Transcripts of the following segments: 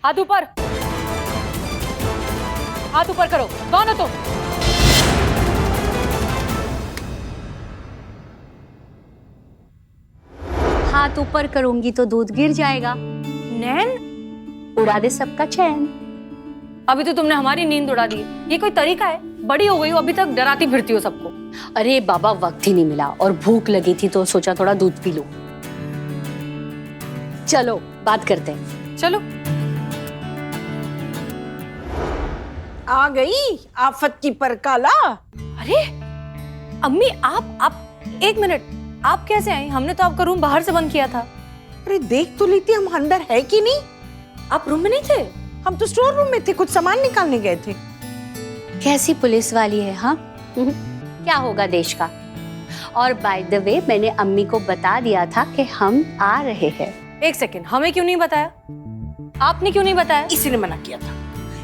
हाथ ऊपर, हाथ ऊपर करो। कौन हो तुम? हाथ ऊपर करूंगी तो दूध गिर जाएगा। नैन, उड़ा दे सबका चैन। अभी तो तुमने हमारी नींद उड़ा दी। ये कोई तरीका है? बड़ी हो गई हो, अभी तक डराती फिरती हो सबको। अरे बाबा, वक्त ही नहीं मिला और भूख लगी थी तो सोचा थोड़ा दूध पी लूं। चलो बात करते हैं। चलो। आ गई आफत की परकाला। अरे अम्मी, आप एक मिनट, आप कैसे आई? हमने तो आपका रूम बाहर से बंद किया था। अरे देख तो लेती हम अंदर है कि नहीं। आप रूम में नहीं थे? हम तो स्टोर रूम में थे, कुछ सामान निकालने गए थे। कैसी पुलिस वाली है, हाँ? क्या होगा देश का। और बाय द वे, मैंने अम्मी को बता दिया था कि हम आ रहे हैं। एक सेकेंड, हमें क्यों नहीं बताया? आपने क्यों नहीं बताया? इसी ने मना किया था।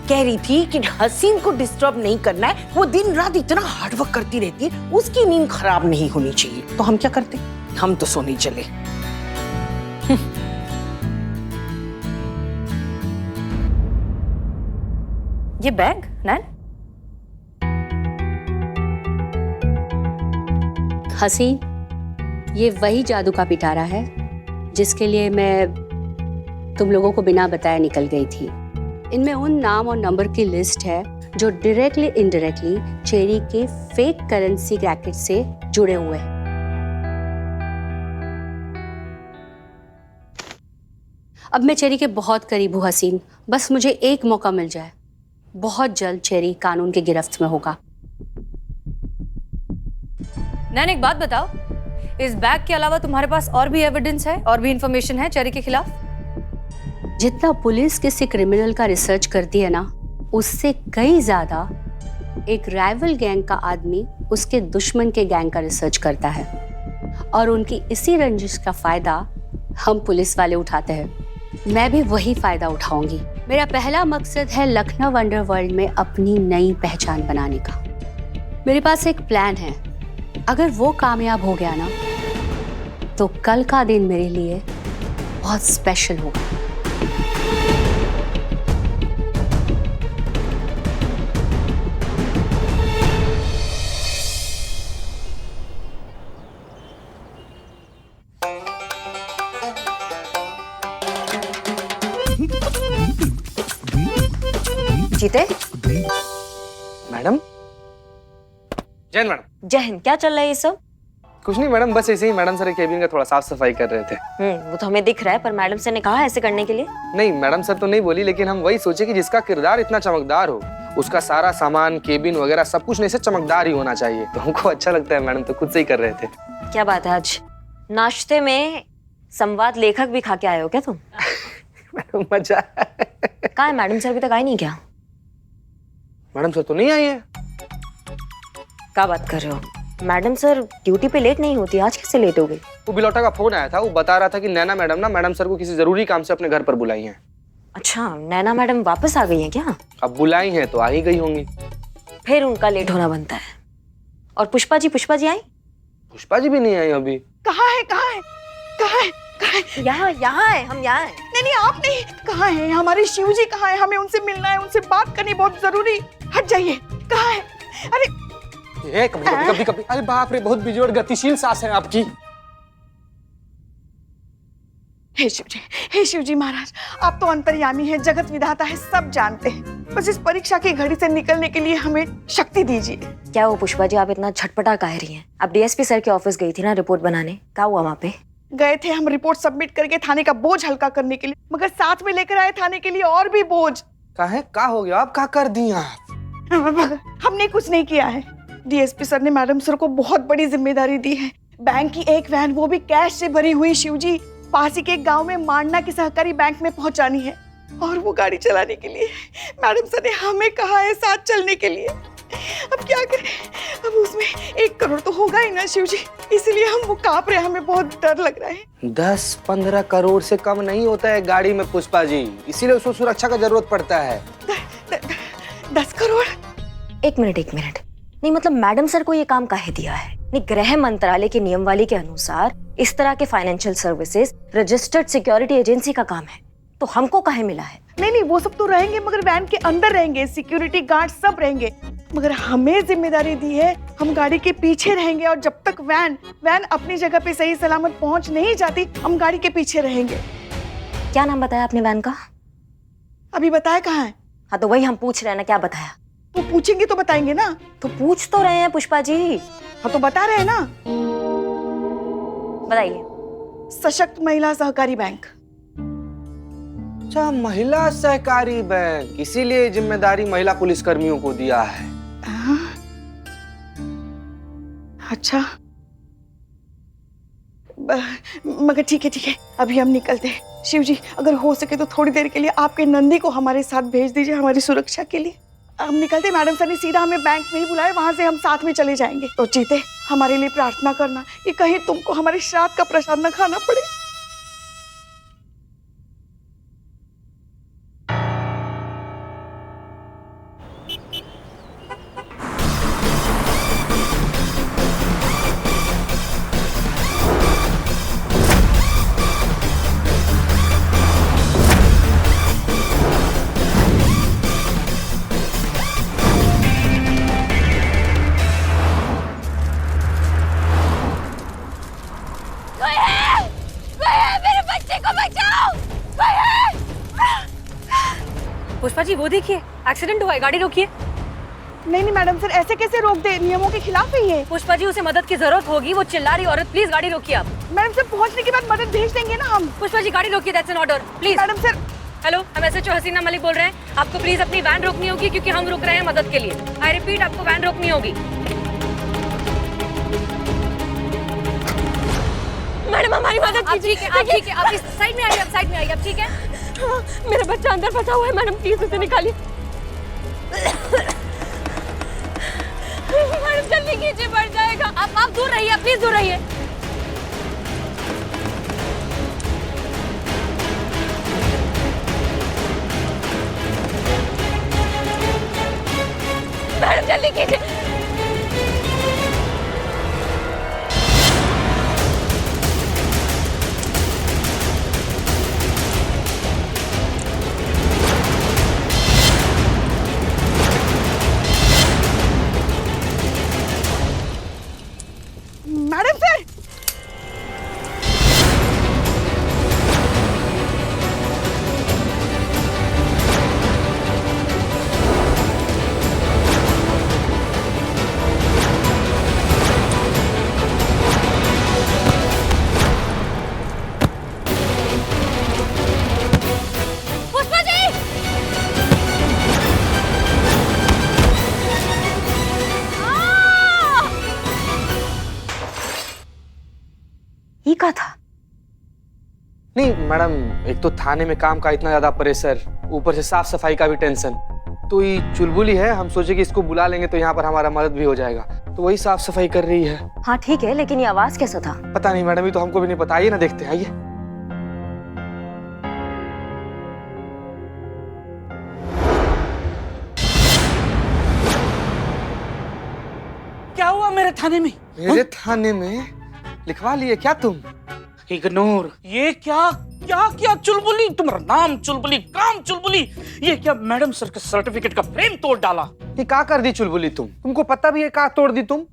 कह रही थी कि हसीन को डिस्टर्ब नहीं करना है, वो दिन रात इतना हार्ड वर्क करती रहती है, उसकी नींद खराब नहीं होनी चाहिए। तो हम क्या करते, हम तो सोने चले। ये बैग नैन? हसीन, ये वही जादू का पिटारा है जिसके लिए मैं तुम लोगों को बिना बताए निकल गई थी। इनमें उन नाम और नंबर की लिस्ट है जो डायरेक्टली इनडायरेक्टली चेरी के फेक करेंसी रैकेट से जुड़े हुए हैं। अब मैं चेरी के बहुत करीब हूँ हसीन, बस मुझे एक मौका मिल जाए। बहुत जल्द चेरी कानून की गिरफ्त में होगा। नैन एक बात बताओ, इस बैग के अलावा तुम्हारे पास और भी एविडेंस है, और भी इंफॉर्मेशन है चेरी के खिलाफ? जितना पुलिस किसी क्रिमिनल का रिसर्च करती है ना, उससे कई ज्यादा एक राइवल गैंग का आदमी उसके दुश्मन के गैंग का रिसर्च करता है, और उनकी इसी रंजिश का फायदा हम पुलिस वाले उठाते हैं। मैं भी वही फायदा उठाऊंगी। मेरा पहला मकसद है लखनऊ अंडरवर्ल्ड में अपनी नई पहचान बनाने का। मेरे पास एक प्लान है, अगर वो कामयाब हो गया ना, तो कल का दिन मेरे लिए बहुत स्पेशल होगा। जीते, मैडम। जय हिंद मैडम। जय हिंद। क्या चल रहा है ये सब? कुछ नहीं मैडम, बस ऐसे ही मैडम सर केबिन का थोड़ा साफ सफाई कर रहे थे। वो तो हमें दिख रहा है, पर मैडम सर ने कहा ऐसे करने के लिए। नहीं मैडम सर तो नहीं बोली, लेकिन हम वही सोचे कि जिसका किरदार इतना चमकदार हो, उसका सारा सामान, केबिन वगैरह सब कुछ ऐसे चमकदार ही होना चाहिए। तो हमको अच्छा लगता है मैडम, तो खुद से ही कर रहे थे। क्या बात है, आज नाश्ते में संवाद लेखक भी खा के आए हो क्या तुम? मैडम मजा। कहाँ है मैडम सर? अभी तक आए नहीं क्या? मैडम सर तो नहीं आई है। क्या बात कर रहे हो? मैडम सर ड्यूटी पे लेट नहीं होती, आज कैसे लेट हो गई? वो बिलौटा का फोन आया था, वो बता रहा था कि नैना मैडम ना मैडम सर को किसी जरूरी काम से अपने घर पर बुलाई हैं। अच्छा, नैना मैडम वापस आ गई हैं क्या? अब बुलाई हैं तो आ ही गई होंगी। फिर उनका लेट होना बनता है। और पुष्पा जी आई? पुष्पा जी भी नहीं आई अभी। कहाँ है, कहाँ है, कहाँ है, कहाँ है? यहाँ है, हम यहाँ हैं। नहीं आप नहीं। कहाँ है हमारे शिव जी? कहाँ है? हमें उनसे मिलना है, उनसे बात करनी बहुत जरूरी। हट जाइए। कहाँ है? अरे कभी अरे बाप रे, बहुत बिजोड़ गतिशील सांस है आपकी। हे शिव जी महाराज, आप तो अंतर्यामी हैं, जगत विधाता है, सब जानते हैं। बस इस परीक्षा की घड़ी से निकलने के लिए हमें शक्ति दीजिए। क्या हुआ पुष्पा जी, आप इतना झटपटा कह रही हैं? आप डीएसपी सर के ऑफिस गई थी ना रिपोर्ट बनाने, क्या हुआ वहाँ पे? गए थे हम रिपोर्ट सबमिट करके थाने का बोझ हल्का करने के लिए, मगर साथ में लेकर आए थाने के लिए और भी बोझ। क्या हो गया? आप क्या कर दी आप? हमने कुछ नहीं किया है। डीएसपी सर ने मैडम सर को बहुत बड़ी जिम्मेदारी दी है। बैंक की एक वैन, वो भी कैश से भरी हुई, शिवजी पास ही के गांव में मांडना के सहकारी बैंक में पहुंचानी है। और वो गाड़ी चलाने के लिए मैडम सर ने हमें कहा है साथ चलने के लिए। अब क्या करें? अब उसमें 1 करोड़ तो होगा ही ना शिवजी, इसलिए हम वो कांप रहे हैं, हमें बहुत डर लग रहा है। 10-15 करोड़ से कम नहीं होता है गाड़ी में पुष्पा जी, इसीलिए उसको सुरक्षा का जरूरत पड़ता है। 10 करोड़? एक मिनट। नहीं मतलब मैडम सर को ये काम काहे दिया है? नहीं, गृह मंत्रालय की नियमावली के अनुसार इस तरह के financial services registered security agency का काम है, तो हमको काहे मिला है? नहीं नहीं, वो सब तो रहेंगे मगर वैन के अंदर रहेंगे, सिक्योरिटी गार्ड सब रहेंगे, मगर हमें जिम्मेदारी दी है हम गाड़ी के पीछे रहेंगे और जब तक वैन अपनी जगह पे सही सलामत पहुंच नहीं जाती हम गाड़ी के पीछे रहेंगे। क्या नाम बताया आपने वैन का? अभी बताया कहाँ है? हाँ तो वही हम पूछ रहे हैं ना, क्या बताया? वो पूछेंगे तो बताएंगे ना। तो पूछ तो रहे हैं पुष्पा जी। हाँ तो बता रहे हैं ना, बताइए। सशक्त महिला सहकारी बैंक। अच्छा, महिला सहकारी बैंक, इसीलिए जिम्मेदारी महिला पुलिस कर्मियों को दिया है। हाँ? अच्छा मगर ठीक है, अभी हम निकलते हैं। शिव जी, अगर हो सके तो थोड़ी देर के लिए आपके नंदी को हमारे साथ भेज दीजिए हमारी सुरक्षा के लिए। हम निकलते। मैडम सर ने सीधा हमें बैंक में ही बुलाया, वहां से हम साथ में चले जाएंगे। तो जीते हमारे लिए प्रार्थना करना, ये कहीं तुमको हमारे श्राद्ध का प्रसाद न खाना पड़े। पुष्पा जी वो देखिए, एक्सीडेंट हुआ है, गाड़ी रोकिए। नहीं मैडम सर, ऐसे कैसे रोक दे, नियमों के खिलाफ है ये। पुष्पा जी उसे मदद की जरूरत होगी, वो चिल्ला रही औरत, प्लीज गाड़ी रोकिए आप। मैडम सर पहुंचने के बाद मदद भेज देंगे ना हम। पुष्पा जी गाड़ी रोकिए, that's an order please. Madam sir. Hello, हम SHO हसीना मलिक बोल रहे हैं। आपको प्लीज अपनी वैन रोकनी होगी क्योंकि हम रुक रहे हैं मदद के लिए। आई रिपीट, आपको वैन रोकनी होगी। मैडम हमारी मदद कीजिए। ठीक है, आप इस साइड में आइए, आप साइड में आइए, आप ठीक है? मेरा बच्चा अंदर फंसा हुआ है मैडम, प्लीज उसे निकालिए। मैडम जल्दी कीजिए, बढ़ जाएगा। आप दूर रहिए, प्लीज दूर रहिए। मैडम जल्दी कीजिए। Madam sir. पुष्पा जी! ये क्या था? नहीं मैडम, एक तो थाने में काम का इतना ज्यादा प्रेशर, ऊपर से साफ सफाई का भी टेंशन, तो ये चुलबुली है। हम सोचे कि इसको बुला लेंगे तो यहाँ पर हमारा मदद भी हो जाएगा, तो वही साफ सफाई कर रही है। हाँ ठीक है, लेकिन ये आवाज कैसा था? पता नहीं मैडम, ये तो हमको भी नहीं पता। आइए ना देखते हैं, आइए। क्या हुआ मेरे थाने में? मेरे थाने में लिखवा लिए क्या तुम? इग्नोर। ये क्या क्या क्या चुलबुली, तुम्हारा नाम चुलबुली, काम चुलबुली, ये क्या मैडम सर के सर्टिफिकेट का फ्रेम तोड़ डाला? ये क्या कर दी चुलबुली तुमको पता भी है क्या तोड़ दी तुम?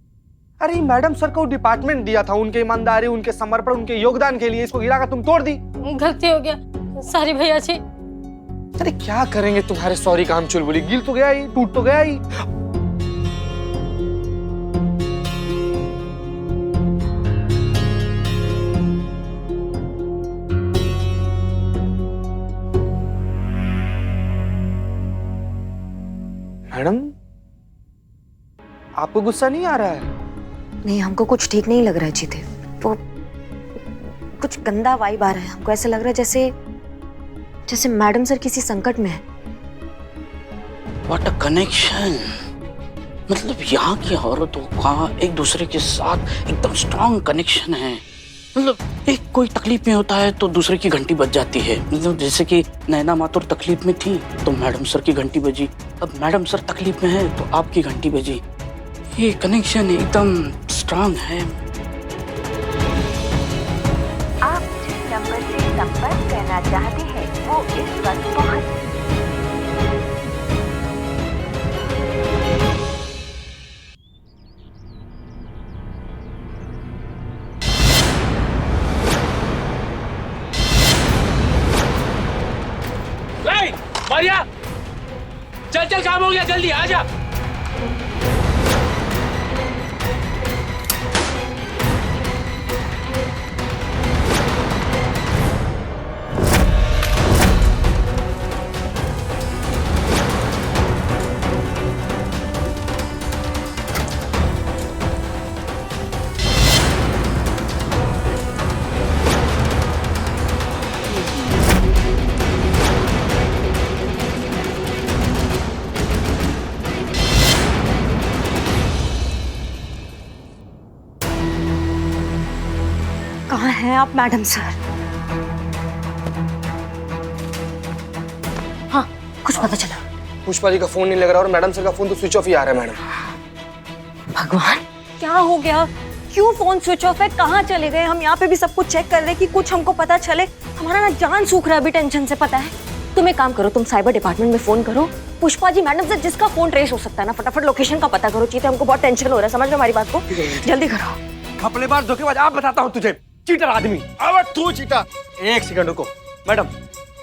अरे मैडम सर को डिपार्टमेंट दिया था, उनके ईमानदारी, उनके समर्पण, उनके योगदान के लिए, इसको गिराकर तुम तोड़ दी। गलती हो गया, सॉरी भैया जी। अरे क्या करेंगे तुम्हारे सॉरी का हम चुलबुली, गिल तो गया ही, टूट तो गया ही। मैडम आपको गुस्सा नहीं आ रहा है? नहीं, हमको कुछ ठीक नहीं लग रहा है जीते। वो कुछ गंदा वाइब आ रहा है। हमको ऐसा लग रहा है जैसे मैडम सर किसी संकट में है। What a connection! मतलब यहाँ की औरतों का एक दूसरे के साथ एकदम स्ट्रॉन्ग कनेक्शन है। मतलब एक कोई तकलीफ में होता है तो दूसरे की घंटी बज जाती है। मतलब जैसे कि नैना मातुर तकलीफ में थी तो मैडम सर की घंटी बजी, अब मैडम सर तकलीफ में है तो आपकी घंटी बजी। ये कनेक्शन एकदम स्ट्रॉन्ग है। आप जिस नंबर से संपर्क करना चाहते हैं वो इस वक्त बहुत मारिया, चल चल, काम हो गया, जल्दी आ जा। कहाँ हैं आप मैडम सर? हाँ, कुछ पता चला? पुष्पा जी का फोन नहीं लग रहा और मैडम सर का फोन तो स्विच ऑफ ही आ रहा है मैडम। भगवान, क्या हो गया? क्यों फोन स्विच ऑफ है? कहाँ चले गए? हम यहाँ पे भी सब कुछ चेक कर रहे कि कुछ हमको पता चले। हमारा ना जान सूख रहा है अभी टेंशन से, पता है। तुम एक काम करो, तुम साइबर डिपार्टमेंट में फोन करो, पुष्पा जी मैडम से जिसका फोन ट्रेस हो सकता है ना, फटाफट लोकेशन का पता करो। चीते, हमको बहुत टेंशन हो रहा है, समझ लो हमारी बात को, जल्दी करो। अपने बार धोखेबाज आप, बताता हूँ तुझे, चीटर आदमी। अब तू चीटा। एक सेकंड रुको मैडम,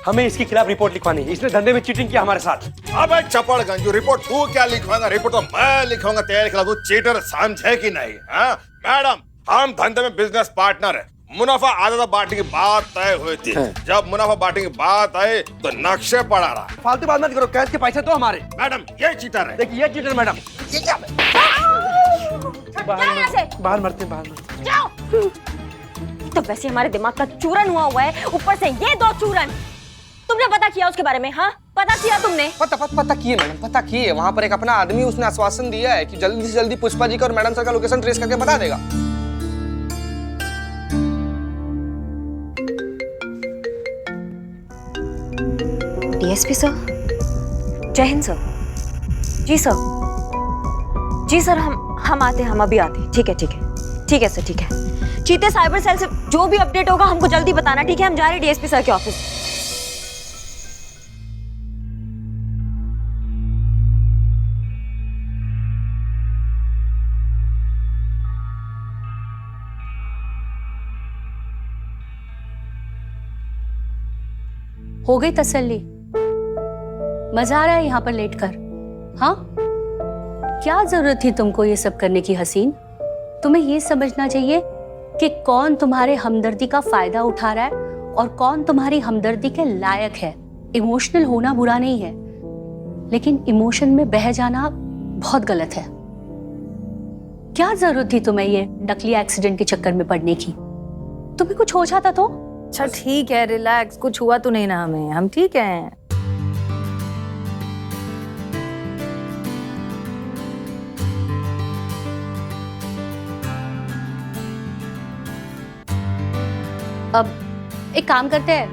हमें इसके खिलाफ रिपोर्ट लिखवानी है। इसने धंधे में चीटिंग किया हमारे साथ। अब चपड़गंज रिपोर्ट तू क्या लिखवाएगा? रिपोर्ट तो मैं लिखवाऊंगा तेरे खिलाफ। तू चीटर समझे कि नहीं? हाँ मैडम, हम धंधे में बिजनेस पार्टनर है। मुनाफा आधा बांटने की बात तय हुई थी। जब मुनाफा बांटने की बात आई तो नक्शे पड़ा रहा। फालतू बात मत करो, कैश के पैसे तो हमारे। मैडम ये चीटर है। देखिए ये चीटर मैडम। ये क्या? बाहर मरते बाहर मरते। जाओ। तो वैसे हमारे दिमाग का चूरन हुआ है, ऊपर से ये दो चूरन। तुमने पता किया उसके बारे में? हाँ, पता किया तुमने? पता किए मैडम, पता किए। वहाँ पर एक अपना आदमी, उसने आश्वासन दिया है कि जल्दी से जल्दी पुष्पा जी का और मैडम सर का लोकेशन ट्रेस करके बता देगा। डीएसपी सर, जय हिंद सर। जी सर, जी सर, हम आते हैं, हम अभी आते हैं। ठीक है ठीक है ठीक है सर, ठीक है। चीते, साइबर सेल से जो भी अपडेट होगा हमको जल्दी बताना, ठीक है? हम जा रहे हैं डीएसपी सर के ऑफिस। हो गई तसल्ली? मजा आ रहा है यहाँ पर लेट कर? हाँ, क्या जरूरत थी तुमको ये सब करने की हसीन? तुम्हें ये समझना चाहिए कि कौन तुम्हारे हमदर्दी का फायदा उठा रहा है और कौन तुम्हारी हमदर्दी के लायक है। इमोशनल होना बुरा नहीं है, लेकिन इमोशन में बह जाना बहुत गलत है। क्या जरूरत थी तुम्हें ये नकली एक्सीडेंट के चक्कर में पड़ने की? तुम्हें कुछ हो जाता तो? अच्छा ठीक है, रिलैक्स, कुछ हुआ तो नहीं ना हमें, हम ठीक हैं। अब एक काम करते हैं,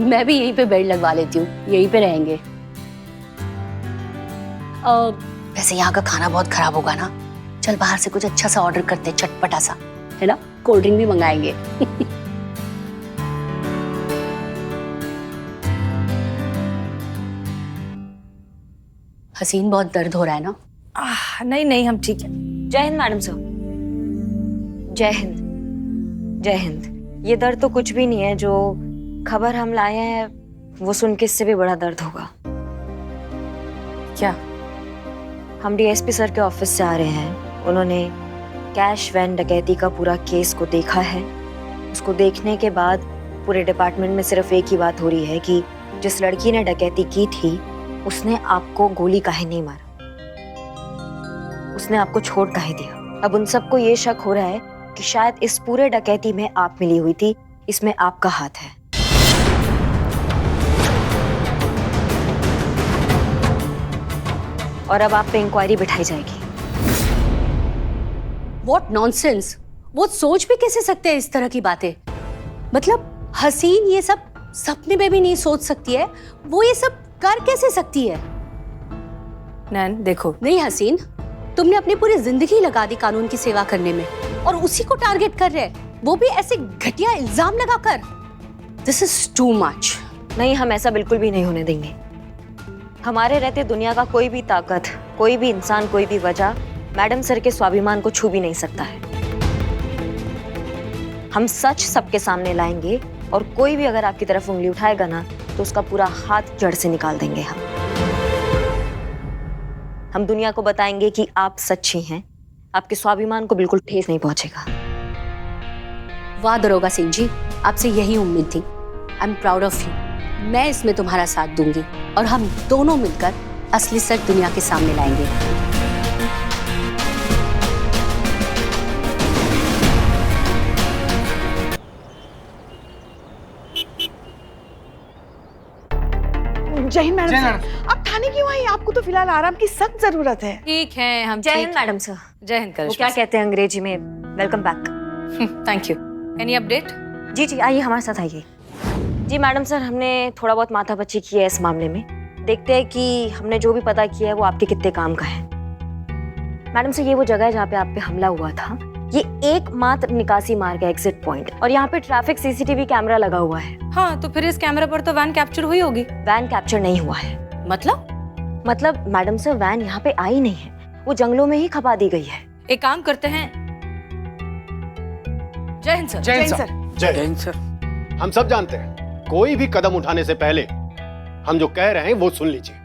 मैं भी यहीं पे बेड लगवा लेती हूँ, यहीं पे रहेंगे। वैसे यहाँ का खाना बहुत खराब होगा ना, चल बाहर से कुछ अच्छा सा ऑर्डर करते हैं, चटपटा सा, है ना? कोल्ड ड्रिंक भी मंगाएंगे। हसीन, बहुत दर्द हो रहा है ना? नहीं नहीं, हम ठीक है। जय हिंद मैडम सर। जय हिंद, जय हिंद। ये दर्द तो कुछ भी नहीं है, जो खबर हम लाए हैं वो सुन के इससे भी बड़ा दर्द होगा। क्या? हम डीएसपी सर के ऑफिस से आ रहे हैं। उन्होंने कैश वैन डकैती का पूरा केस को देखा है। उसको देखने के बाद पूरे डिपार्टमेंट में सिर्फ एक ही बात हो रही है कि जिस लड़की ने डकैती की थी उसने आपको गोली काहे नहीं मारा, उसने आपको छोड़ काहे दिया। अब उन सबको ये शक हो रहा है कि शायद इस पूरे डकैती में आप मिली हुई थी, इसमें आपका हाथ है। और अब आप पे इंक्वायरी बिठाई जाएगी। What nonsense! वो सोच भी कैसे सकते हैं इस तरह की बातें? मतलब हसीन ये सब सपने में भी नहीं सोच सकती है, वो ये सब कर कैसे सकती है? नैन देखो, नहीं हसीन, तुमने अपनी पूरी जिंदगी लगा दी कानून की सेवा करने में और उसी को टारगेट कर रहे हैं, वो भी ऐसे घटिया इल्जाम लगाकर। This is too much. नहीं, हम ऐसा बिल्कुल भी नहीं होने देंगे। हमारे रहते दुनिया का कोई भी ताकत, कोई भी इंसान, कोई भी वजह मैडम सर के स्वाभिमान को छू भी नहीं सकता है। हम सच सबके सामने लाएंगे और कोई भी अगर आपकी तरफ उंगली उठाएगा ना तो उसका पूरा हाथ जड़ से निकाल देंगे हम दुनिया को बताएंगे कि आप सच्ची हैं, आपके स्वाभिमान को बिल्कुल ठेस नहीं पहुंचेगा। वाह दरोगा सिंह जी, आपसे यही उम्मीद थी। I am proud of you. मैं इसमें तुम्हारा साथ दूंगी और हम दोनों मिलकर असली सच दुनिया के सामने लाएंगे। जय हिंद मैडम सर। आप थाने क्यों आई? आपको तो फिलहाल आराम की सख्त जरूरत है। ठीक है, हम जय ठीक हिंद हैं। Madam sir. जय हिंद वो करिश्मा। क्या कहते हैं अंग्रेजी में, welcome back. Thank you. Any update? जी आइए, हमारे साथ आइए। जी मैडम सर, हमने थोड़ा बहुत माथापच्ची की है इस मामले में। देखते हैं कि हमने जो भी पता किया है वो आपके कितने काम का है। मैडम सर, ये वो जगह है जहाँ पे आप पे हमला हुआ था। ये एकमात्र निकासी मार्ग है, एग्जिट पॉइंट, और यहाँ पे ट्रैफिक सीसीटीवी कैमरा लगा हुआ है। हाँ, तो फिर इस कैमरे पर तो वैन कैप्चर हुई होगी। वैन कैप्चर नहीं हुआ है। मतलब मैडम सर, वैन यहाँ पे आई नहीं है, वो जंगलों में ही खपा दी गई है। एक काम करते हैं। जय हिंद सर। जय हिंद सर। जय जैन सर। हम सब जानते हैं कोई भी कदम उठाने से पहले हम जो कह रहे हैं वो सुन लीजिए।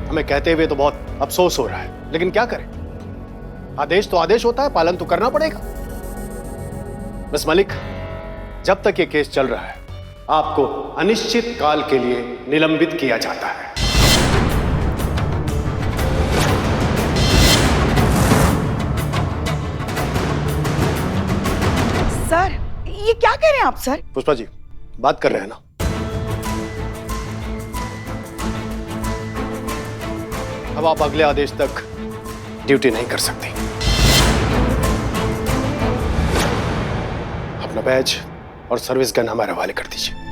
हमें कहते हुए तो बहुत अफसोस हो रहा है, लेकिन क्या करें, आदेश तो आदेश होता है, पालन तो करना पड़ेगा। मिस मलिक, जब तक ये केस चल रहा है आपको अनिश्चित काल के लिए निलंबित किया जाता है। सर, ये क्या कह रहे हैं आप सर? पुष्पा जी, बात कर रहे हैं ना? अब आप अगले आदेश तक ड्यूटी नहीं कर सकती। अपना बैज और सर्विस गन हमारे हवाले कर दीजिए।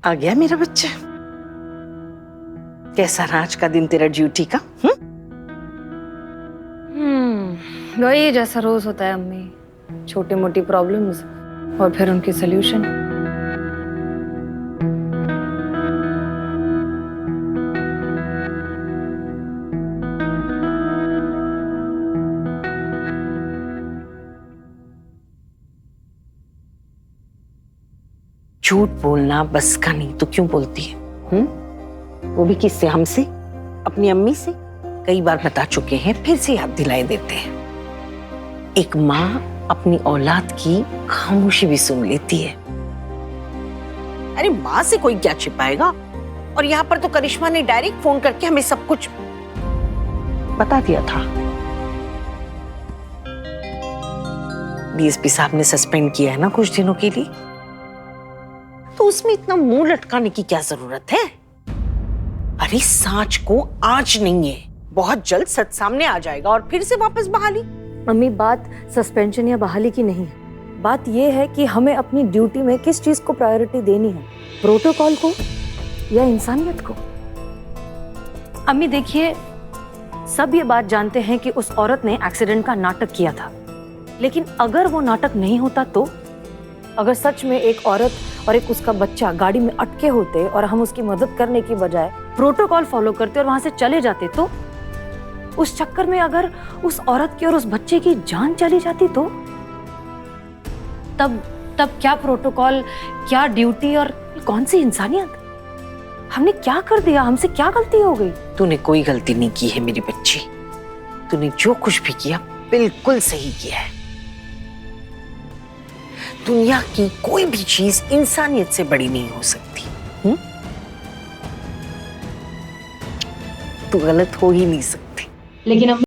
आ गया मेरा बच्चा। कैसा रहा आज का दिन तेरा ड्यूटी का? वही जैसा रोज होता है अम्मी, छोटी मोटी प्रॉब्लम्स और फिर उनके सल्यूशन। झूठ बोलना बस का नहीं तो क्यों बोलती है? वो भी किससे? हमसे, अपनी अम्मी से। कई बार बता चुके हैं, फिर से याद दिलाए देते हैं। एक माँ अपनी औलाद की खामोशी भी सुन लेती है। अरे माँ से कोई क्या छिपाएगा? और यहाँ पर तो करिश्मा ने डायरेक्ट फोन करके हमें सब कुछ बता दिया था। डीएसपी साहब ने सस्पेंड किया है ना कुछ दिनों के लिए, तो उसमें इतना मुंह लटकाने की क्या जरूरत है? अरे सांच को आज नहीं है, बहुत जल्द सच सामने आ जाएगा और फिर से वापस बहाली। अम्मी, बात सस्पेंशन या बहाली की नहीं है। बात यह है कि हमें अपनी ड्यूटी में किस चीज को प्रायोरिटी देनी है, प्रोटोकॉल को या इंसानियत को। अम्मी देखिए, सब ये बात जानते हैं कि उस औरत ने एक्सीडेंट का नाटक किया था, लेकिन अगर वो नाटक नहीं होता तो, अगर सच में एक औरत और एक उसका बच्चा गाड़ी में अटके होते और हम उसकी मदद करने की बजाय प्रोटोकॉल फॉलो करते और वहां से चले जाते, तो उस चक्कर में अगर उस औरत की और उस बच्चे की जान चली जाती तो तब क्या प्रोटोकॉल, क्या ड्यूटी और कौन सी इंसानियत? हमने क्या कर दिया? हमसे क्या गलती हो गई? तूने कोई गलती नहीं की है मेरी बच्ची। तूने जो कुछ भी किया बिल्कुल सही किया है। दुनिया की कोई भी चीज इंसानियत से बड़ी नहीं हो सकती। तू गलत हो ही नहीं सकती। लेकिन